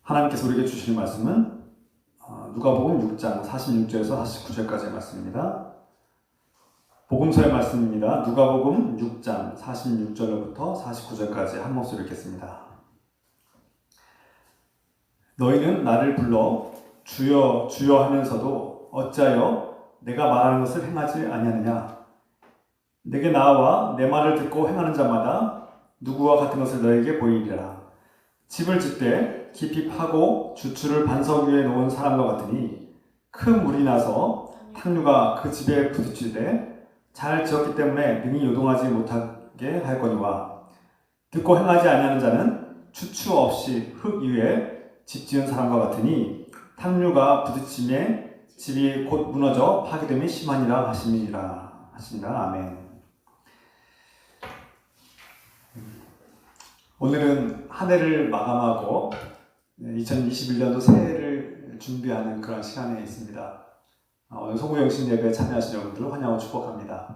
하나님께서 우리에게 주시는 말씀은 누가복음 6장 46절에서 49절까지의 말씀입니다. 복음서의 말씀입니다. 누가복음 6장 46절로부터 49절까지 한 목소리 읽겠습니다. 너희는 나를 불러 주여 주여 하면서도 어찌하여 내가 말하는 것을 행하지 아니하느냐? 내게 나와 내 말을 듣고 행하는 자마다 누구와 같은 것을 너에게 보이리라. 집을 짓되 깊이 파고 주추를 반석 위에 놓은 사람과 같으니 큰 물이 나서 탕류가 그 집에 부딪히되 잘 지었기 때문에 능히 요동하지 못하게 하였거니와 듣고 행하지 아니하는 자는 추추 없이 흙 위에 집 지은 사람과 같으니 탕류가 부딪힘에 집이 곧 무너져 파괴됨이 심하니라 하시니라. 아멘. 오늘은 한 해를 마감하고 2021년도 새해를 준비하는 그런 시간에 있습니다. 오늘 소구영신 예배에 참여하신 여러분들을 환영하고 축복합니다.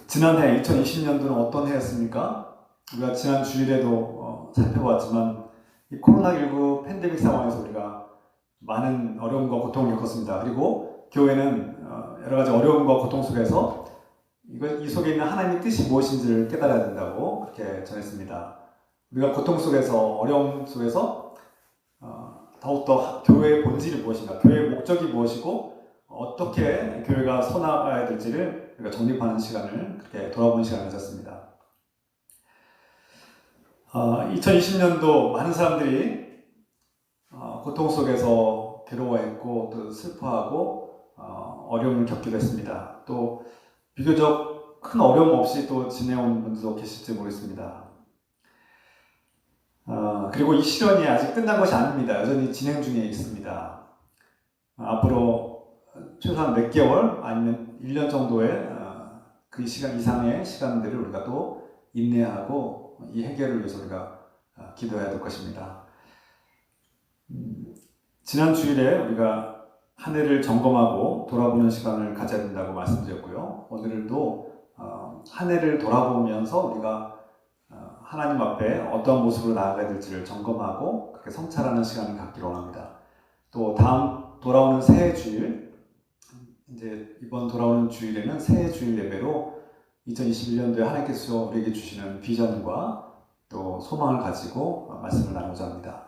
지난해 2020년도는 어떤 해였습니까? 우리가 지난 주일에도 살펴보았지만 이 코로나19 팬데믹 상황에서 우리가 많은 어려움과 고통을 겪었습니다. 그리고 교회는 여러 가지 어려움과 고통 속에서 이 속에 있는 하나님의 뜻이 무엇인지를 깨달아야 된다고 그렇게 전했습니다. 우리가 고통 속에서, 어려움 속에서 더욱더 교회의 본질이 무엇인가, 교회의 목적이 무엇이고 어떻게 교회가 서나가야 될지를 우리가 정립하는 시간을 그렇게 돌아보는 시간을 가졌습니다. 2020년도 많은 사람들이 고통 속에서 괴로워했고 또 슬퍼하고 어려움을 겪기도 했습니다. 또 비교적 큰 어려움 없이 또 지내온 분들도 계실지 모르겠습니다. 그리고 이 시련이 아직 끝난 것이 아닙니다. 여전히 진행 중에 있습니다. 앞으로 최소한 몇 개월 아니면 1년 정도의 그 시간 이상의 시간들을 우리가 또 인내하고 이 해결을 위해서 우리가 기도해야 될 것입니다. 지난 주일에 우리가 한 해를 점검하고 돌아보는 시간을 가져야 된다고 말씀드렸고요. 오늘도 한 해를 돌아보면서 우리가 하나님 앞에 어떤 모습으로 나아가야 될지를 점검하고 그렇게 성찰하는 시간을 갖기로 합니다. 또 다음 돌아오는 새해 주일, 이제 이번 돌아오는 주일에는 새해 주일 예배로 2021년도에 하나님께서 우리에게 주시는 비전과 또 소망을 가지고 말씀을 나누고자 합니다.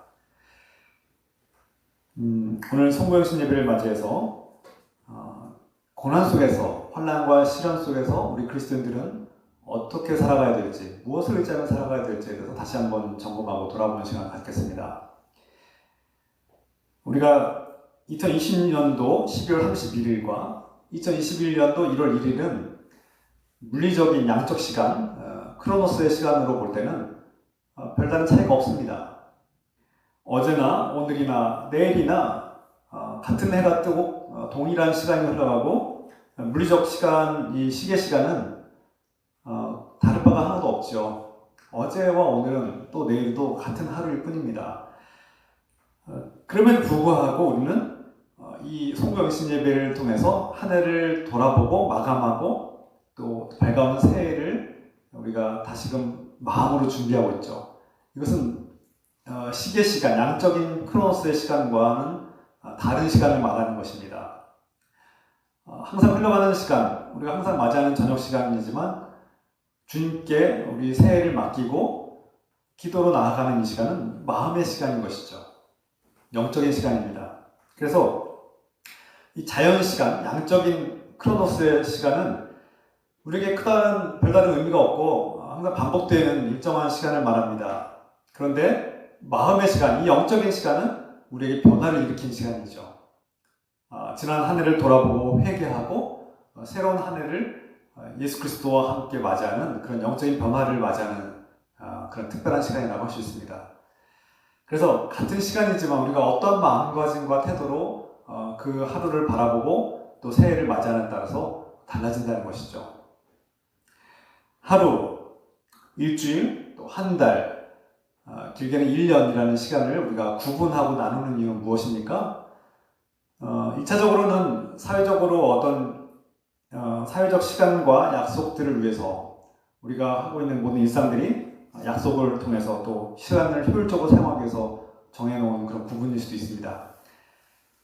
오늘 성부영신 예배를 맞이해서 고난 속에서, 환난과 시련 속에서 우리 그리스도인들은 어떻게 살아가야 될지, 무엇을 의지하며 살아가야 될지에 대해서 다시 한번 점검하고 돌아보는 시간을 갖겠습니다. 우리가 2020년도 12월 31일과 2021년도 1월 1일은 물리적인 양적 시간, 크로노스의 시간으로 볼 때는 별다른 차이가 없습니다. 어제나 오늘이나 내일이나 같은 해가 뜨고 동일한 시간이 흘러가고 물리적 시간, 이 시계 시간은 다를 바가 하나도 없죠. 어제와 오늘은 또 내일도 같은 하루일 뿐입니다. 그럼에도 불구하고 우리는 이 송구영신 예배를 통해서 한 해를 돌아보고 마감하고 또 밝아오는 새해를 우리가 다시금 마음으로 준비하고 있죠. 이것은 시계 시간, 양적인 크로노스의 시간과는 다른 시간을 말하는 것입니다. 항상 흘러가는 시간, 우리가 항상 맞이하는 저녁 시간이지만 주님께 우리 새해를 맡기고 기도로 나아가는 이 시간은 마음의 시간인 것이죠. 영적인 시간입니다. 그래서 이 자연 시간, 양적인 크로노스의 시간은 우리에게 별다른 의미가 없고 항상 반복되는 일정한 시간을 말합니다. 그런데 마음의 시간, 이 영적인 시간은 우리에게 변화를 일으킨 시간이죠. 지난 한 해를 돌아보고 회개하고 새로운 한 해를 예수 그리스도와 함께 맞이하는 그런 영적인 변화를 맞이하는 그런 특별한 시간이라고 할 수 있습니다. 그래서 같은 시간이지만 우리가 어떤 마음가짐과 태도로 그 하루를 바라보고 또 새해를 맞이하는 따라서 달라진다는 것이죠. 하루, 일주일, 또 한 달, 길게는 1년이라는 시간을 우리가 구분하고 나누는 이유는 무엇입니까? 2차적으로는 사회적으로 어떤 사회적 시간과 약속들을 위해서 우리가 하고 있는 모든 일상들이 약속을 통해서 또 시간을 효율적으로 사용하기 위해서 정해놓은 그런 구분일 수도 있습니다.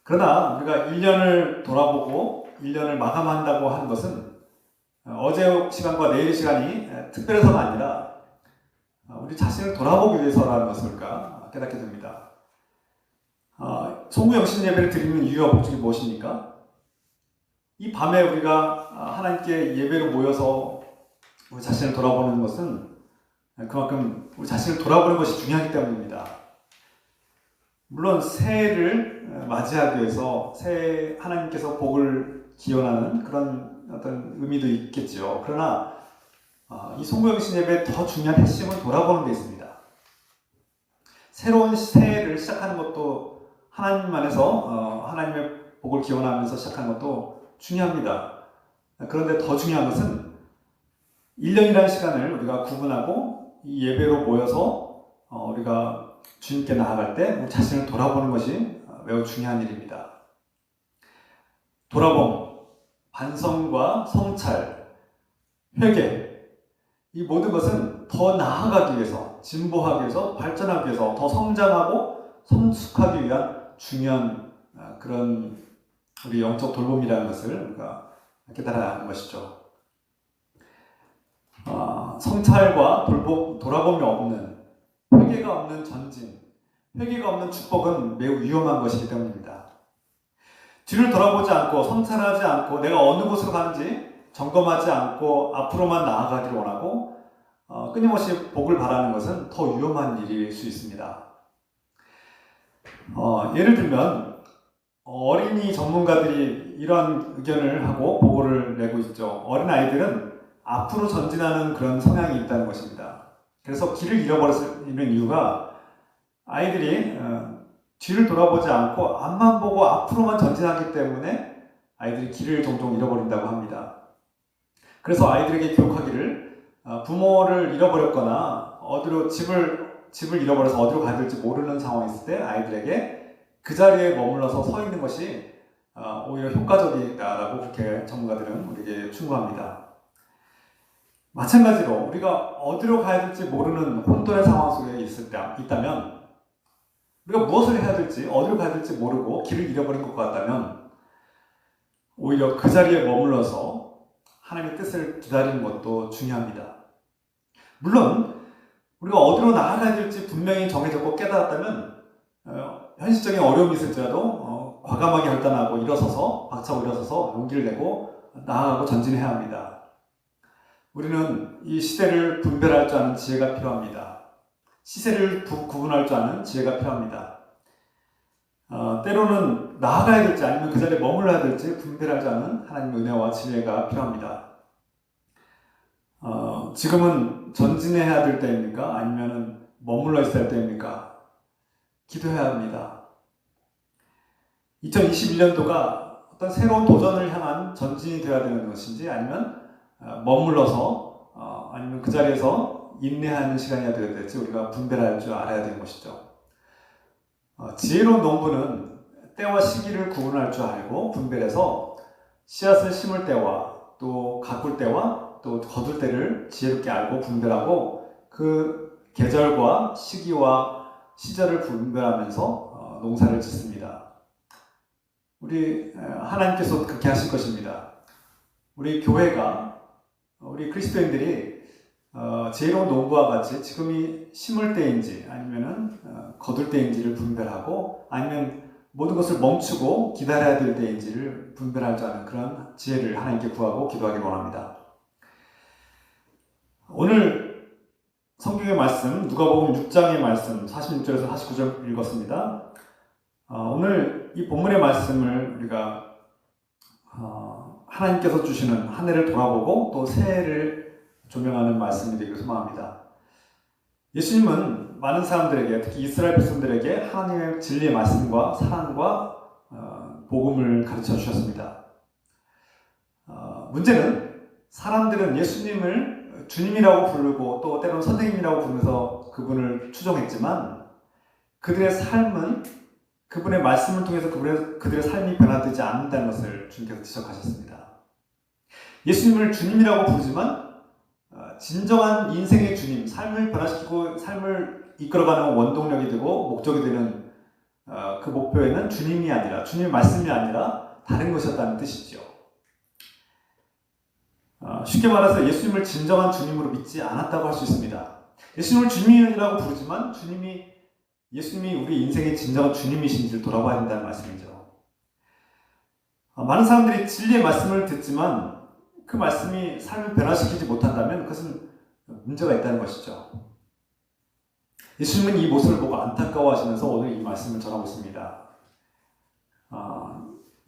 그러나 우리가 1년을 돌아보고 1년을 마감한다고 하는 것은 어제 시간과 내일 시간이 특별해서가 아니라 우리 자신을 돌아보기 위해서라는 것을 우리가 깨닫게 됩니다. 송구영신 예배를 드리는 이유와 목적이 무엇입니까? 이 밤에 우리가 하나님께 예배로 모여서 우리 자신을 돌아보는 것은 그만큼 우리 자신을 돌아보는 것이 중요하기 때문입니다. 물론 새해를 맞이하기 위해서 새해 하나님께서 복을 기원하는 그런 어떤 의미도 있겠죠. 그러나 이 송구영신 예배의 더 중요한 핵심은 돌아보는 데 있습니다. 새로운 새해를 시작하는 것도 하나님 안에서 하나님의 복을 기원하면서 시작하는 것도 중요합니다. 그런데 더 중요한 것은 1년이라는 시간을 우리가 구분하고 이 예배로 모여서 우리가 주님께 나아갈 때 우리 자신을 돌아보는 것이 매우 중요한 일입니다. 돌아봄, 반성과 성찰, 회개, 이 모든 것은 더 나아가기 위해서, 진보하기 위해서, 발전하기 위해서, 더 성장하고 성숙하기 위한 중요한 그런 우리 영적 돌봄이라는 것을 우리가 깨달아야 하는 것이죠. 성찰과 돌아봄이 없는, 회개가 없는 전진, 회개가 없는 축복은 매우 위험한 것이기 때문입니다. 뒤를 돌아보지 않고 성찰하지 않고 내가 어느 곳으로 가는지 점검하지 않고 앞으로만 나아가기를 원하고 끊임없이 복을 바라는 것은 더 위험한 일일 수 있습니다. 예를 들면 어린이 전문가들이 이런 의견을 하고 보고를 내고 있죠. 어린아이들은 앞으로 전진하는 그런 성향이 있다는 것입니다. 그래서 길을 잃어버리는 이유가 아이들이 뒤를 돌아보지 않고 앞만 보고 앞으로만 전진하기 때문에 아이들이 길을 종종 잃어버린다고 합니다. 그래서 아이들에게 교육하기를 부모를 잃어버렸거나 어디로 집을 잃어버려서 어디로 가야 될지 모르는 상황이 있을 때 아이들에게 그 자리에 머물러서 서 있는 것이 오히려 효과적이다라고 그렇게 전문가들은 우리에게 충고합니다. 마찬가지로 우리가 어디로 가야 될지 모르는 혼돈의 상황 속에 있다면 우리가 무엇을 해야 될지 어디로 가야 될지 모르고 길을 잃어버린 것 같다면 오히려 그 자리에 머물러서 하나님의 뜻을 기다리는 것도 중요합니다. 물론 우리가 어디로 나아가야 될지 분명히 정해졌고 깨달았다면 현실적인 어려움이 있을지라도 과감하게 결단하고 박차고 일어서서 용기를 내고 나아가고 전진해야 합니다. 우리는 이 시대를 분별할 줄 아는 지혜가 필요합니다. 시세를 구분할 줄 아는 지혜가 필요합니다. 때로는 나아가야 될지 아니면 그 자리에 머물러야 될지 분별할 줄 아는 하나님의 은혜와 지혜가 필요합니다. 지금은 전진해야 될 때입니까? 아니면 머물러 있어야 할 때입니까? 기도해야 합니다. 2021년도가 어떤 새로운 도전을 향한 전진이 되어야 되는 것인지 아니면 머물러서 아니면 그 자리에서 인내하는 시간이 되어야 될지 우리가 분별할 줄 알아야 되는 것이죠. 지혜로운 농부는 때와 시기를 구분할 줄 알고 분별해서 씨앗을 심을 때와 또 가꿀 때와 또 거둘 때를 지혜롭게 알고 분별하고 그 계절과 시기와 시절을 분별하면서 농사를 짓습니다. 우리 하나님께서 그렇게 하실 것입니다. 우리 교회가 우리 그리스도인들이 지혜로운 농부와 같이 지금이 심을 때인지 아니면은 거둘 때인지를 분별하고 아니면 모든 것을 멈추고 기다려야 될 때인지를 분별할 줄 아는 그런 지혜를 하나님께 구하고 기도하기를 원합니다. 오늘 성경의 말씀 누가복음 6장의 말씀 46절에서 49절 읽었습니다. 오늘 이 본문의 말씀을 우리가 하나님께서 주시는 한 해를 돌아보고 또 새해를 조명하는 말씀이 되기를 소망합니다. 예수님은 많은 사람들에게 특히 이스라엘 백성들에게 하나님의 진리의 말씀과 사랑과 복음을 가르쳐 주셨습니다. 문제는 사람들은 예수님을 주님이라고 부르고 또 때로는 선생님이라고 부르면서 그분을 추종했지만 그들의 삶은 그분의 말씀을 통해서 그들의 삶이 변화되지 않는다는 것을 주님께서 지적하셨습니다. 예수님을 주님이라고 부르지만 진정한 인생의 주님, 삶을 변화시키고 삶을 이끌어가는 원동력이 되고 목적이 되는 그 목표에는 주님이 아니라, 주님의 말씀이 아니라 다른 것이었다는 뜻이죠. 쉽게 말해서 예수님을 진정한 주님으로 믿지 않았다고 할 수 있습니다. 예수님을 주님이라고 부르지만 예수님이 우리 인생의 진정한 주님이신지를 돌아봐야 된다는 말씀이죠. 많은 사람들이 진리의 말씀을 듣지만 그 말씀이 삶을 변화시키지 못한다면 그것은 문제가 있다는 것이죠. 예수님은 이 모습을 보고 안타까워하시면서 오늘 이 말씀을 전하고 있습니다.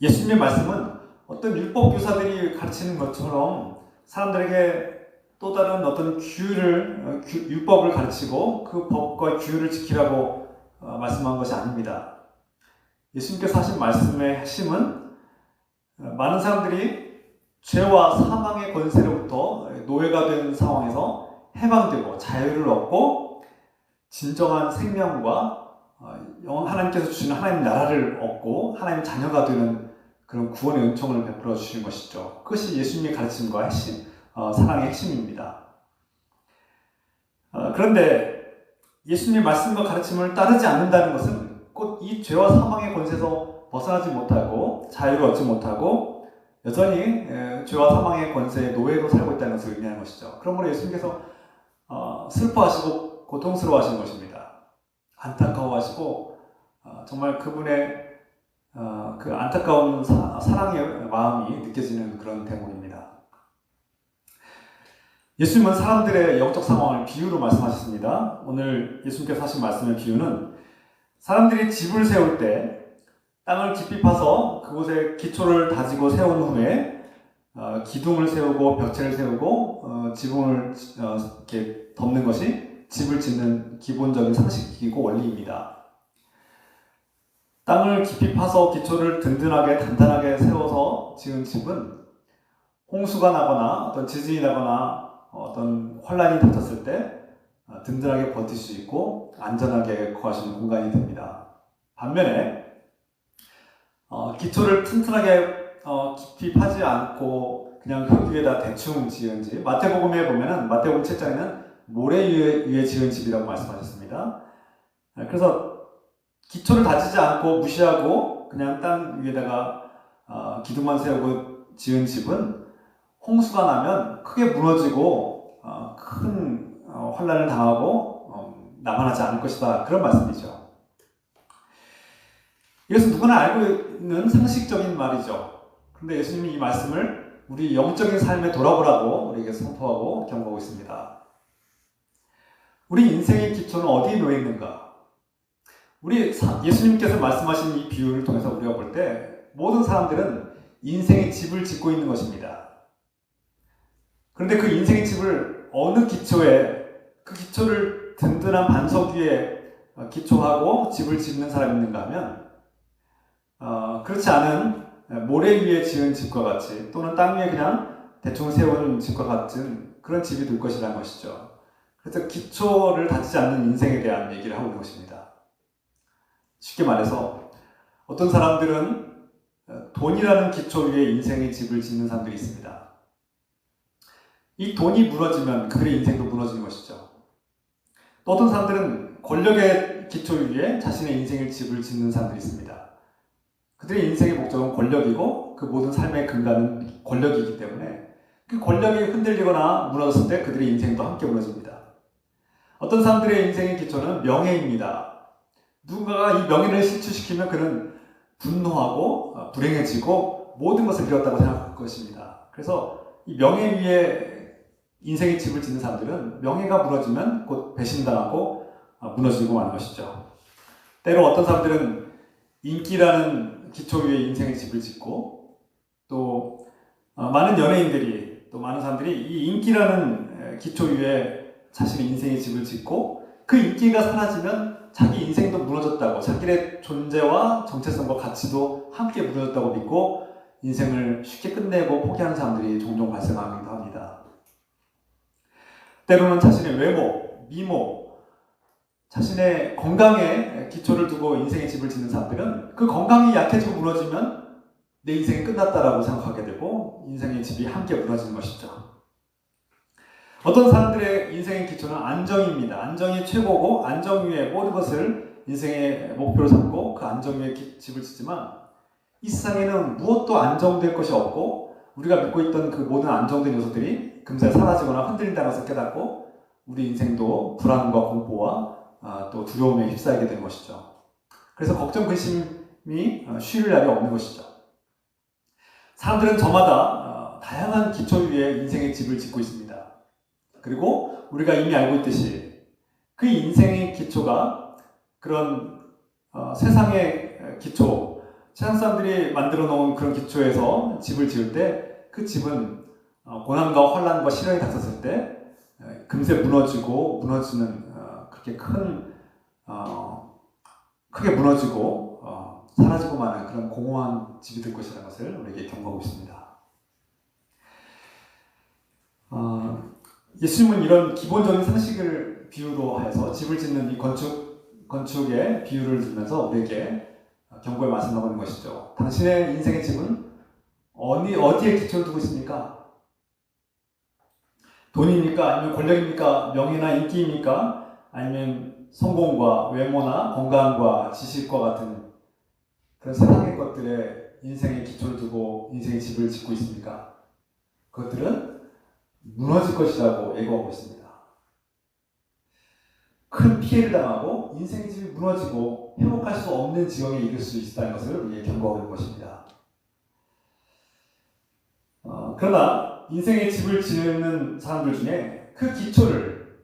예수님의 말씀은 어떤 율법 교사들이 가르치는 것처럼 사람들에게 또 다른 어떤 율법을 가르치고 그 법과 규율을 지키라고 말씀한 것이 아닙니다. 예수님께서 하신 말씀의 핵심은 많은 사람들이 죄와 사망의 권세로부터 노예가 된 상황에서 해방되고 자유를 얻고 진정한 생명과 하나님께서 주시는 하나님 나라를 얻고 하나님 자녀가 되는 그런 구원의 은총을 베풀어 주신 것이죠. 그것이 예수님의 가르침과 핵심, 사랑의 핵심입니다. 그런데 예수님의 말씀과 가르침을 따르지 않는다는 것은 곧 이 죄와 사망의 권세에서 벗어나지 못하고 자유를 얻지 못하고 여전히 죄와 사망의 권세의 노예로 살고 있다는 것을 의미하는 것이죠. 그러므로 예수님께서 슬퍼하시고 고통스러워하시는 것입니다. 안타까워하시고 정말 그분의 그 안타까운 사랑의 마음이 느껴지는 그런 대목입니다. 예수님은 사람들의 영적 상황을 비유로 말씀하셨습니다. 오늘 예수님께서 하신 말씀의 비유는 사람들이 집을 세울 때 땅을 깊이 파서 그곳에 기초를 다지고 세운 후에 기둥을 세우고 벽체를 세우고 지붕을 이렇게 덮는 것이 집을 짓는 기본적인 상식이고 원리입니다. 땅을 깊이 파서 기초를 든든하게 단단하게 세워서 지은 집은 홍수가 나거나 어떤 지진이 나거나 어떤 혼란이 닥쳤을 때 든든하게 버틸 수 있고 안전하게 거할 수 있는 공간이 됩니다. 반면에 기초를 튼튼하게 깊이 파지 않고 그냥 흙 위에다 대충 지은 집, 마태복음에 보면은 마태복음 7장에는 모래 위에 지은 집이라고 말씀하셨습니다. 그래서 기초를 다지지 않고 무시하고 그냥 땅 위에다가 기둥만 세우고 지은 집은 홍수가 나면 크게 무너지고 큰 혼란을 당하고 남아나지 않을 것이다. 그런 말씀이죠. 이것은 누구나 알고 있는 상식적인 말이죠. 그런데 예수님이 이 말씀을 우리 영적인 삶에 돌아보라고 우리에게 선포하고 경고하고 있습니다. 우리 인생의 기초는 어디에 놓여 있는가? 예수님께서 말씀하신 이 비유를 통해서 우리가 볼 때 모든 사람들은 인생의 집을 짓고 있는 것입니다. 그런데 그 인생의 집을 어느 기초에, 그 기초를 든든한 반석 위에 기초하고 집을 짓는 사람이 있는가 하면 그렇지 않은 모래 위에 지은 집과 같이 또는 땅 위에 그냥 대충 세운 집과 같은 그런 집이 될 것이라는 것이죠. 그래서 기초를 다지지 않는 인생에 대한 얘기를 하고 있는 것입니다. 쉽게 말해서 어떤 사람들은 돈이라는 기초 위에 인생의 집을 짓는 사람들이 있습니다. 이 돈이 무너지면 그들의 인생도 무너지는 것이죠. 또 어떤 사람들은 권력의 기초 위에 자신의 인생의 집을 짓는 사람들이 있습니다. 그들의 인생의 목적은 권력이고 그 모든 삶의 근간은 권력이기 때문에 그 권력이 흔들리거나 무너졌을 때 그들의 인생도 함께 무너집니다. 어떤 사람들의 인생의 기초는 명예입니다. 누군가가 이 명예를 실추시키면 그는 분노하고 불행해지고 모든 것을 잃었다고 생각할 것입니다. 그래서 이 명예 위에 인생의 집을 짓는 사람들은 명예가 무너지면 곧 배신당하고 무너지고 마는 것이죠. 때로 어떤 사람들은 인기라는 기초 위에 인생의 집을 짓고 또 많은 연예인들이 또 많은 사람들이 이 인기라는 기초 위에 자신의 인생의 집을 짓고 그 인기가 사라지면 자기 인생도 무너졌다고, 자기의 존재와 정체성과 가치도 함께 무너졌다고 믿고 인생을 쉽게 끝내고 포기하는 사람들이 종종 발생하기도 합니다. 때로는 자신의 외모, 미모, 자신의 건강에 기초를 두고 인생의 집을 짓는 사람들은 그 건강이 약해지고 무너지면 내 인생이 끝났다라고 생각하게 되고 인생의 집이 함께 무너지는 것이죠. 어떤 사람들의 인생의 기초는 안정입니다. 안정이 최고고 안정 위에 모든 것을 인생의 목표로 삼고 그 안정 위에 집을 짓지만 이 세상에는 무엇도 안정될 것이 없고 우리가 믿고 있던 그 모든 안정된 요소들이 금세 사라지거나 흔들린다는 것을 깨닫고 우리 인생도 불안과 공포와 또 두려움에 휩싸이게 되는 것이죠. 그래서 걱정, 근심이 쉬를 날이 없는 것이죠. 사람들은 저마다 다양한 기초 위에 인생의 집을 짓고 있습니다. 그리고 우리가 이미 알고 있듯이 그 인생의 기초가 그런 세상의 기초, 세상 사람들이 만들어 놓은 그런 기초에서 집을 지을 때 그 집은 고난과 환난과 시련이 닥쳤을 때 금세 무너지는 그렇게 크게 무너지고 사라지고 마는 그런 공허한 집이 될 것이라는 것을 우리에게 경고하고 있습니다. 예수님은 이런 기본적인 상식을 비유로 해서 집을 짓는 이 건축의 비유를 들면서 우리에게 경고의 말씀을 하고 있는 것이죠. 당신의 인생의 집은 어디에 기초를 두고 있습니까? 돈입니까? 아니면 권력입니까? 명예나 인기입니까? 아니면 성공과 외모나 건강과 지식과 같은 그런 세상의 것들에 인생의 기초를 두고 인생의 집을 짓고 있습니까? 그것들은 무너질 것이라고 예고하고 있습니다. 큰 피해를 당하고 인생의 집이 무너지고 회복할 수 없는 지경에 이를 수 있다는 것을 우리에게 경고하고 있는 것입니다. 그러나 인생의 집을 지는 사람들 중에 그 기초를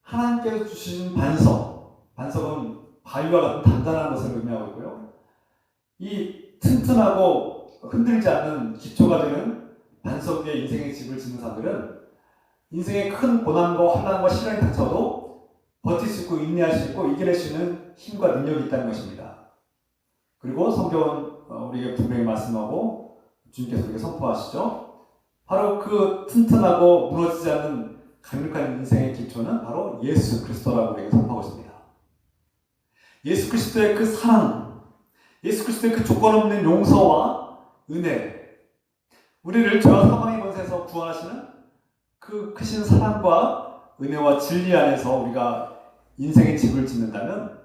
하나님께서 주신 반석은 바위와 같은 단단한 것을 의미하고 있고요. 이 튼튼하고 흔들리지 않는 기초가 되는 반석 위에 인생의 집을 짓는 사람들은 인생의 큰 고난과 환난과 시련이 닥쳐도 버틸 수 있고 인내할 수 있고 이겨낼 수 있는 힘과 능력이 있다는 것입니다. 그리고 성경은 우리에게 분명히 말씀하고 주님께서 우리에게 선포하시죠. 바로 그 튼튼하고 무너지지 않는 강력한 인생의 기초는 바로 예수 그리스도라고 우리에게 선포하고 있습니다. 예수 그리스도의 그 사랑, 예수 그리스도의 그 조건 없는 용서와 은혜, 우리를 죄와 사망의 권세에서 구원하시는 그 크신 사랑과 은혜와 진리 안에서 우리가 인생의 집을 짓는다면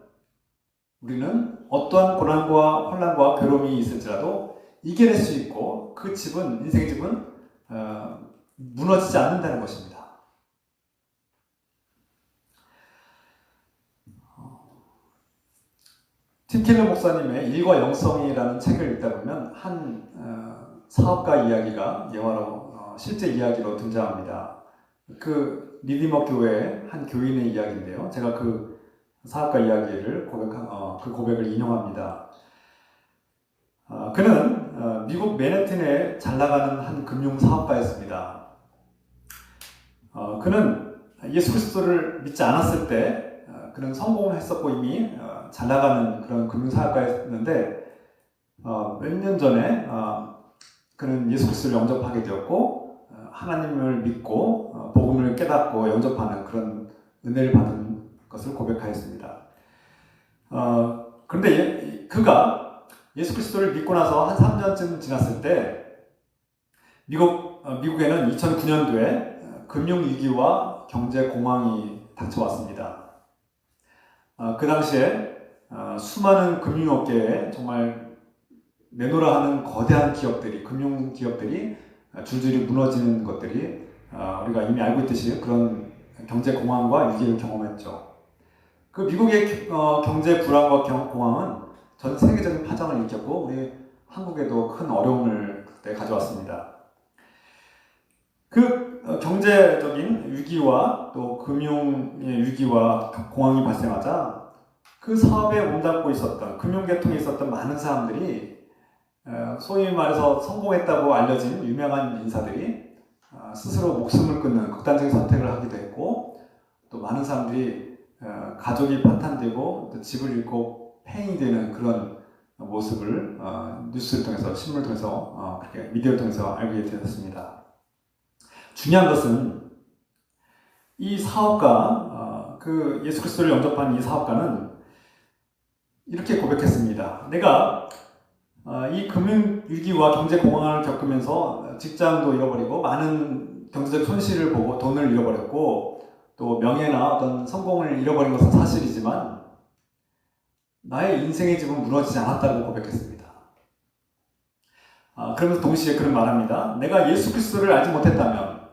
우리는 어떠한 고난과 혼란과 괴로움이 있을지라도 이겨낼 수 있고 그 집은, 인생의 집은 무너지지 않는다는 것입니다. 팀 켈러 목사님의 일과 영성이라는 책을 읽다 보면 한 사업가 이야기가 예화로 실제 이야기로 등장합니다. 그 리디머 교회의 한 교인의 이야기인데요. 제가 그 사업가 이야기를 그 고백을 인용합니다. 그는 미국 맨해튼에 잘 나가는 한 금융 사업가였습니다. 그는 예수 그리스도를 믿지 않았을 때 그는 성공을 했었고 이미 잘 나가는 그런 금융 사업가였는데 몇 년 전에 그는 예수 그리스도를 영접하게 되었고 하나님을 믿고 복음을 깨닫고 영접하는 그런 은혜를 받은 것을 고백하였습니다. 그런데 그가 예수 그리스도를 믿고 나서 한 3년쯤 지났을 때 미국에는 2009년도에 금융위기와 경제공황이 닥쳐왔습니다. 그 당시에 수많은 금융업계에 정말 내놓으라 하는 거대한 기업들이, 금융기업들이 줄줄이 무너지는 것들이 우리가 이미 알고 있듯이 그런 경제공황과 위기를 경험했죠. 그 미국의 경제 불안과 공황은 전 세계적인 파장을 일으켰고 우리 한국에도 큰 어려움을 그때 가져왔습니다. 그 경제적인 위기와 또 금융의 위기와 공황이 발생하자 그 사업에 몸담고 있었던 금융계통에 있었던 많은 사람들이 소위 말해서 성공했다고 알려진 유명한 인사들이 스스로 목숨을 끊는 극단적인 선택을 하기도 했고 또 많은 사람들이 가족이 파탄되고 또 집을 잃고 폐인이 되는 그런 모습을 뉴스를 통해서 신문을 통해서 그렇게 미디어를 통해서 알게 되었습니다. 중요한 것은 이 사업가 그 예수 그리스도를 영접한 이 사업가는 이렇게 고백했습니다. 내가 이 금융위기와 경제공황을 겪으면서 직장도 잃어버리고 많은 경제적 손실을 보고 돈을 잃어버렸고 또 명예나 어떤 성공을 잃어버린 것은 사실이지만 나의 인생의 집은 무너지지 않았다고 고백했습니다. 그러면서 동시에 그런 말합니다. 내가 예수 그리스도를 알지 못했다면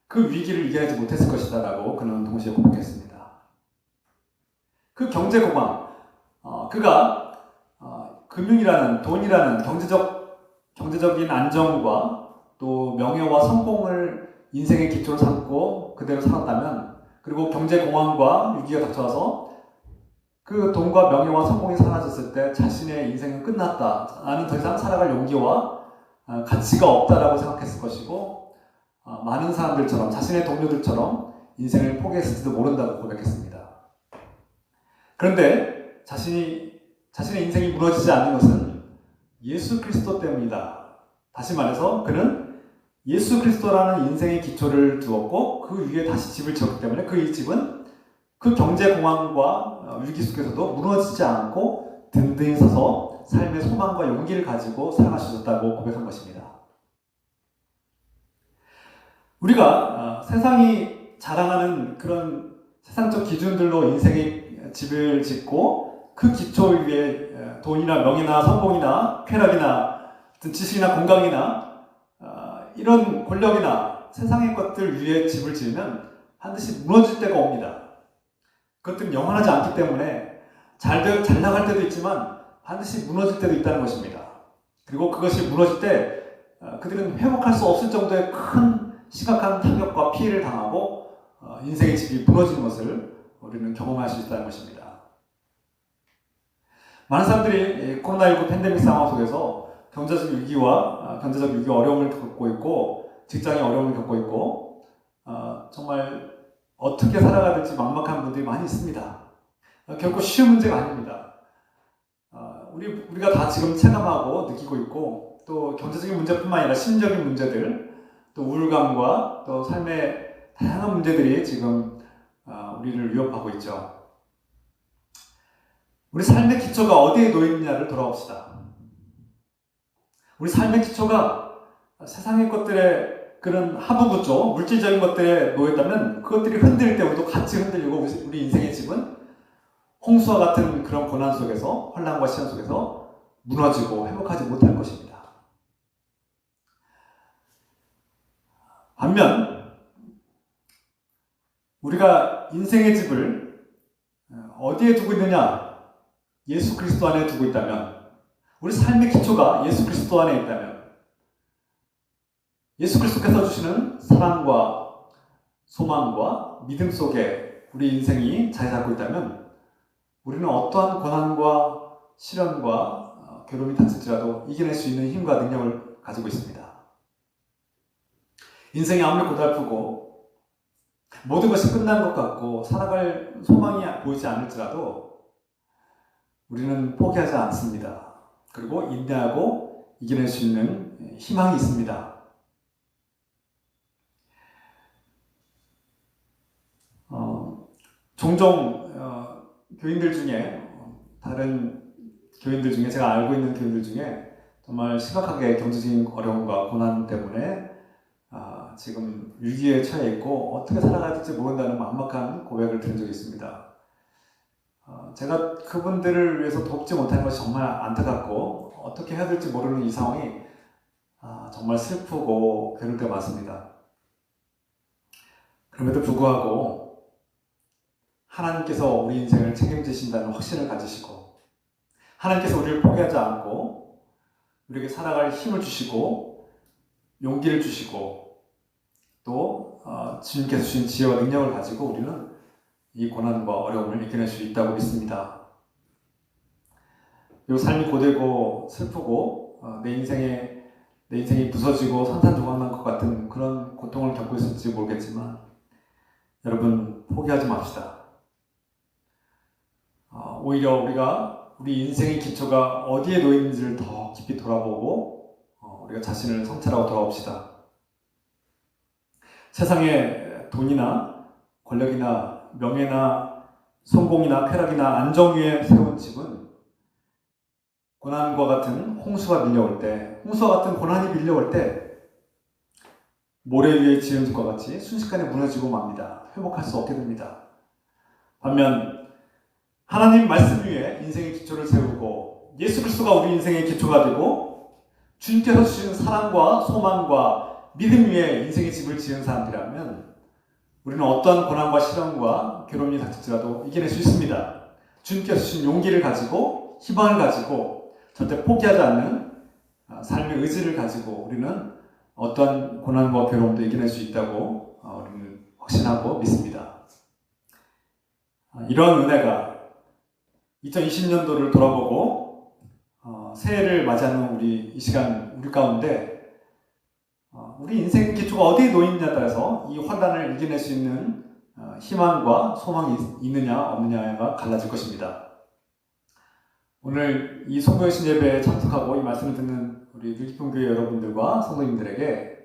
그 위기를 이겨내지 못했을 것이다 라고 그는 동시에 고백했습니다. 그 경제 공황, 그가 금융이라는 돈이라는 경제적인 안정과 또 명예와 성공을 인생의 기초로 삼고 그대로 살았다면, 그리고 경제 공황과 위기가 닥쳐와서 그 돈과 명예와 성공이 사라졌을 때 자신의 인생은 끝났다, 나는 더 이상 살아갈 용기와 가치가 없다라고 생각했을 것이고, 많은 사람들처럼, 자신의 동료들처럼 인생을 포기했을지도 모른다고 고백했습니다. 그런데 자신의 인생이 무너지지 않는 것은 예수 그리스도 때문이다. 다시 말해서 그는 예수 그리스도라는 인생의 기초를 두었고 그 위에 다시 집을 지었기 때문에 그 집은 그 경제 공황과 위기 속에서도 무너지지 않고 든든히 서서 삶의 소망과 용기를 가지고 살아갈 수 있었다고 고백한 것입니다. 우리가 세상이 자랑하는 그런 세상적 기준들로 인생의 집을 짓고 그 기초 위에 돈이나 명예나 성공이나 쾌락이나 지식이나 건강이나 이런 권력이나 세상의 것들 위에 집을 지으면 반드시 무너질 때가 옵니다. 그것들은 영원하지 않기 때문에 잘 나갈 때도 있지만 반드시 무너질 때도 있다는 것입니다. 그리고 그것이 무너질 때 그들은 회복할 수 없을 정도의 큰 심각한 타격과 피해를 당하고 인생의 집이 무너지는 것을 우리는 경험할 수 있다는 것입니다. 많은 사람들이 코로나19 팬데믹 상황 속에서 경제적 위기와 어려움을 겪고 있고 직장의 어려움을 겪고 있고 정말 어떻게 살아가야 될지 막막한 분들이 많이 있습니다. 결코 쉬운 문제가 아닙니다. 우리가 다 지금 체감하고 느끼고 있고, 또 경제적인 문제뿐만 아니라 심리적인 문제들, 또 우울감과 또 삶의 다양한 문제들이 지금 우리를 위협하고 있죠. 우리 삶의 기초가 어디에 놓여있느냐를 돌아봅시다. 우리 삶의 기초가 세상의 것들에 그런 하부구조, 물질적인 것들에 놓였다면 그것들이 흔들릴 때 우리도 같이 흔들리고 우리 인생의 집은 홍수와 같은 그런 고난 속에서, 환난과 시련 속에서 무너지고 회복하지 못할 것입니다. 반면 우리가 인생의 집을 어디에 두고 있느냐? 예수 그리스도 안에 두고 있다면, 우리 삶의 기초가 예수 그리스도 안에 있다면, 예수 그리스도께서 주시는 사랑과 소망과 믿음 속에 우리 인생이 자리 잡고 있다면 우리는 어떠한 고난과 시련과 괴로움이 닥칠지라도 이겨낼 수 있는 힘과 능력을 가지고 있습니다. 인생이 아무리 고달프고 모든 것이 끝난 것 같고 살아갈 소망이 보이지 않을지라도 우리는 포기하지 않습니다. 그리고 인내하고 이겨낼 수 있는 희망이 있습니다. 종종 교인들 중에, 다른 교인들 중에, 제가 알고 있는 교인들 중에 정말 심각하게 경제적인 어려움과 고난 때문에 지금 위기에 처해 있고 어떻게 살아가야 될지 모른다는 막막한 고백을 들은 적이 있습니다. 제가 그분들을 위해서 돕지 못하는 것이 정말 안타깝고 어떻게 해야 될지 모르는 이 상황이 정말 슬프고 괴로울 때가 많습니다. 그럼에도 불구하고 하나님께서 우리 인생을 책임지신다는 확신을 가지시고, 하나님께서 우리를 포기하지 않고 우리에게 살아갈 힘을 주시고 용기를 주시고 또 주님께서 주신 지혜와 능력을 가지고 우리는 이 고난과 어려움을 이겨낼 수 있다고 믿습니다. 그리고 삶이 고되고 슬프고 내 인생이 부서지고 산산조각난 것 같은 그런 고통을 겪고 있을지 모르겠지만 여러분, 포기하지 맙시다. 오히려 우리 인생의 기초가 어디에 놓이는지를 더 깊이 돌아보고 우리가 자신을 성찰하고 돌아봅시다. 세상에 돈이나 권력이나 명예나 성공이나 쾌락이나 안정 위에 세운 집은 고난과 같은 홍수가 밀려올 때, 홍수와 같은 고난이 밀려올 때 모래 위에 지은 집과 같이 순식간에 무너지고 맙니다. 회복할 수 없게 됩니다. 반면 하나님 말씀 위에 인생의 기초를 세우고 예수 그리스도가 우리 인생의 기초가 되고 주님께서 주시는 사랑과 소망과 믿음 위에 인생의 집을 지은 사람들이라면 우리는 어떠한 고난과 시련과 괴로움이 닥칠지라도 이겨낼 수 있습니다. 주님께서 주신 용기를 가지고 희망을 가지고 절대 포기하지 않는 삶의 의지를 가지고 우리는 어떠한 고난과 괴로움도 이겨낼 수 있다고 우리는 확신하고 믿습니다. 이런 은혜가 2020년도를 돌아보고 새해를 맞이하는 우리 이 시간 우리 가운데 우리 인생 기초가 어디에 놓이느냐에 따라서 이 환란을 이겨낼 수 있는 희망과 소망이 있느냐 없느냐가 갈라질 것입니다. 오늘 이 송도의 예배에 참석하고 이 말씀을 듣는 우리 느기쁨교회 여러분들과 성도님들에게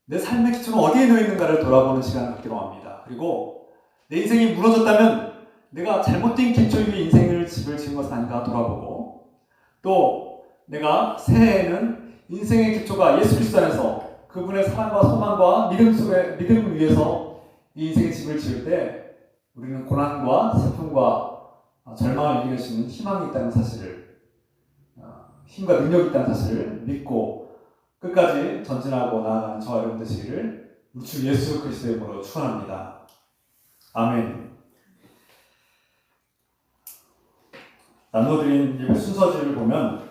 내 삶의 기초는 어디에 놓여있는가를 돌아보는 시간을 갖기로 합니다. 그리고 내 인생이 무너졌다면 내가 잘못된 기초 위에 인생을 집을 지은 것은 아닌가 돌아보고 또 내가 새해에는 인생의 기초가 예수 그리스도 안에서 그분의 사랑과 소망과 믿음 위에서 이 인생의 집을 지을 때 우리는 고난과 슬픔과 절망을 이겨낼 수 있는 희망이 있다는 사실을 힘과 능력이 있다는 사실을 믿고 끝까지 전진하고 나아가는 저와 여러분 되시기를 우리 주 예수 그리스도의 이름으로 축원합니다. 아멘. 나눠드린 예배 순서지를 보면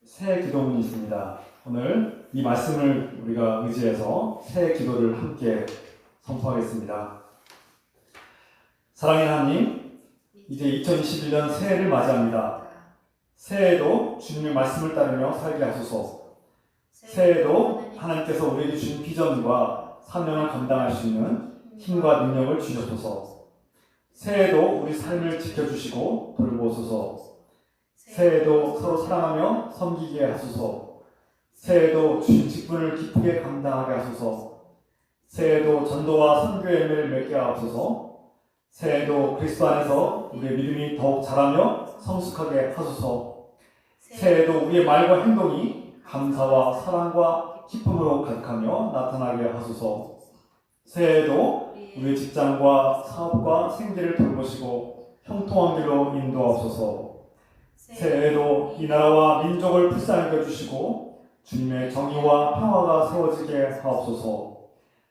새해 기도문이 있습니다. 오늘 이 말씀을 우리가 의지해서 새해 기도를 함께 선포하겠습니다. 사랑의 하나님, 이제 2021년 새해를 맞이합니다. 새해에도 주님의 말씀을 따르며 살게 하소서. 새해에도 하나님께서 우리에게 주신 비전과 사명을 감당할 수 있는 힘과 능력을 주셔서 새해에도 우리 삶을 지켜주시고 돌보소서. 새해에도 서로 사랑하며 섬기게 하소서. 새해에도 주신 직분을 기쁘게 감당하게 하소서. 새해에도 전도와 선교의 열매를 맺게 하옵소서. 새해에도 그리스도 안에서 우리의 믿음이 더욱 자라며 성숙하게 하소서. 새해에도 우리의 말과 행동이 감사와 사랑과 기쁨으로 가득하며 나타나게 하소서. 새해에도 우리의 직장과 사업과 생계를 돌보시고 형통한 길로 인도하옵소서. 새해에도 이 나라와 민족을 불쌍히 여주시고 주님의 정의와 평화가 세워지게 하옵소서.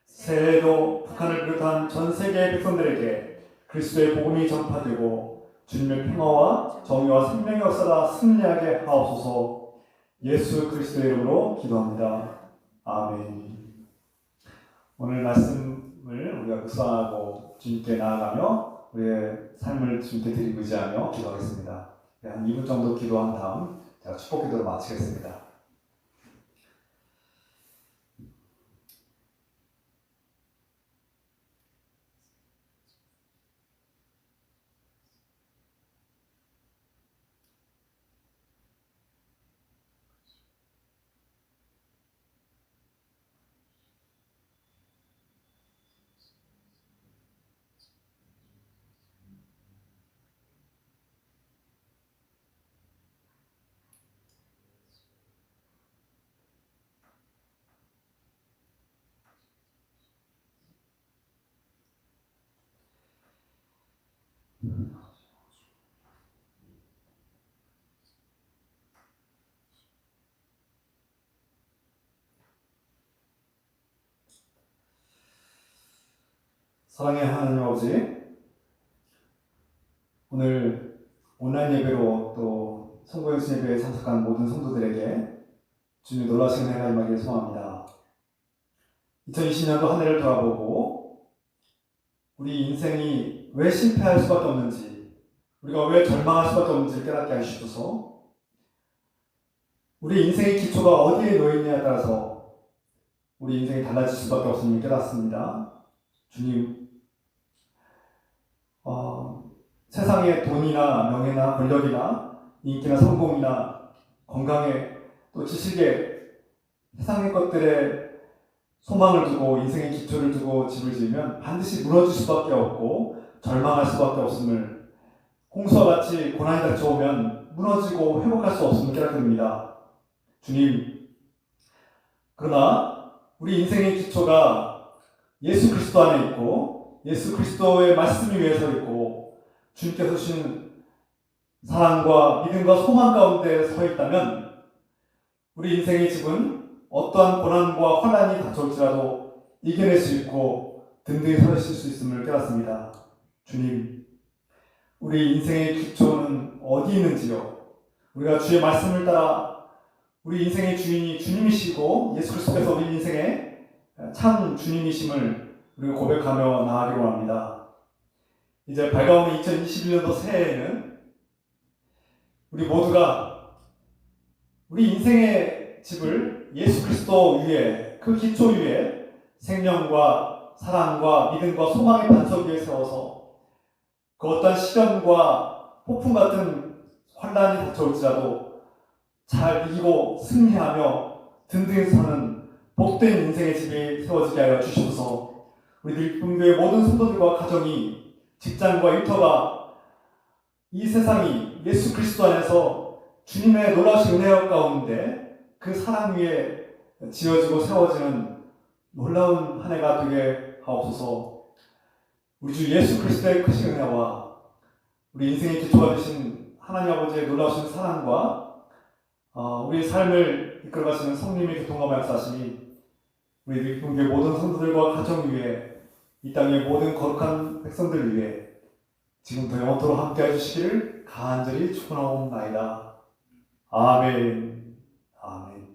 새해에도 북한을 비롯한 전 세계의 백성들에게 그리스도의 복음이 전파되고 주님의 평화와 정의와 생명의 역사가 승리하게 하옵소서. 예수 그리스도의 이름으로 기도합니다. 아멘. 오늘 말씀을 우리가 묵상하고 주님께 나아가며 우리의 삶을 주님께 드리고 의지하며 기도하겠습니다. 한 2분 정도 기도한 다음 제가 축복 기도를 마치겠습니다. 사랑의 하나님 아버지, 오늘 온라인 예배로 또 성도연수 예배에 참석한 모든 성도들에게 주님의 놀라신 은혜가 임하기를 소망합니다. 2020년도 한 해를 돌아보고 우리 인생이 왜 실패할 수밖에 없는지, 우리가 왜 절망할 수밖에 없는지를 깨닫게 하시옵소서. 우리 인생의 기초가 어디에 놓여있느냐에 따라서 우리 인생이 달라질 수밖에 없음을 깨닫습니다. 주님, 세상의 돈이나 명예나 권력이나 인기나 성공이나 건강에 또 지식에 세상의 것들에 소망을 두고 인생의 기초를 두고 집을 지으면 반드시 무너질 수밖에 없고 절망할 수밖에 없음을, 홍수와 같이 고난이 닥쳐오면 무너지고 회복할 수 없음을 깨닫게 됩니다. 주님, 그러나 우리 인생의 기초가 예수 그리스도 안에 있고 예수 그리스도의 말씀 위에 서 있고 주님께서 주신 사랑과 믿음과 소망 가운데 서 있다면 우리 인생의 집은 어떠한 고난과 환난이 닥쳐올지라도 이겨낼 수 있고 든든히 서실 수 있음을 깨닫습니다. 주님, 우리 인생의 기초는 어디 있는지요? 우리가 주의 말씀을 따라 우리 인생의 주인이 주님이시고 예수 그리스도께서 우리 인생의 참 주님이심을 우리가 고백하며 나아가기로 합니다. 이제 밝아오는 2021년도 새해에는 우리 모두가 우리 인생의 집을 예수 그리스도 위에, 그 기초 위에 생명과 사랑과 믿음과 소망의 반석 위에 세워서 그 어떤 시련과 폭풍 같은 환난이 닥쳐올지라도 잘 이기고 승리하며 든든히 사는 복된 인생의 집이 세워지게 하여 주시옵소서. 우리 늘품교의 모든 성도들과 가정이, 직장과 일터가, 이 세상이 예수 그리스도 안에서 주님의 놀라우신 은혜 가운데 그 사랑 위에 지어지고 세워지는 놀라운 한 해가 되게 하옵소서. 우리 주 예수 그리스도의 크신 은혜와 우리 인생의 기초가 되신 하나님 아버지의 놀라우신 사랑과 우리 삶을 이끌어가시는 성령님의 교통과 역사하심이 우리 늘품교의 모든 성도들과 가정 위에, 이 땅의 모든 거룩한 백성들 위에 지금부터 영원토록 함께 해주시기를 간절히 축원하옵나이다. 아멘. 아멘.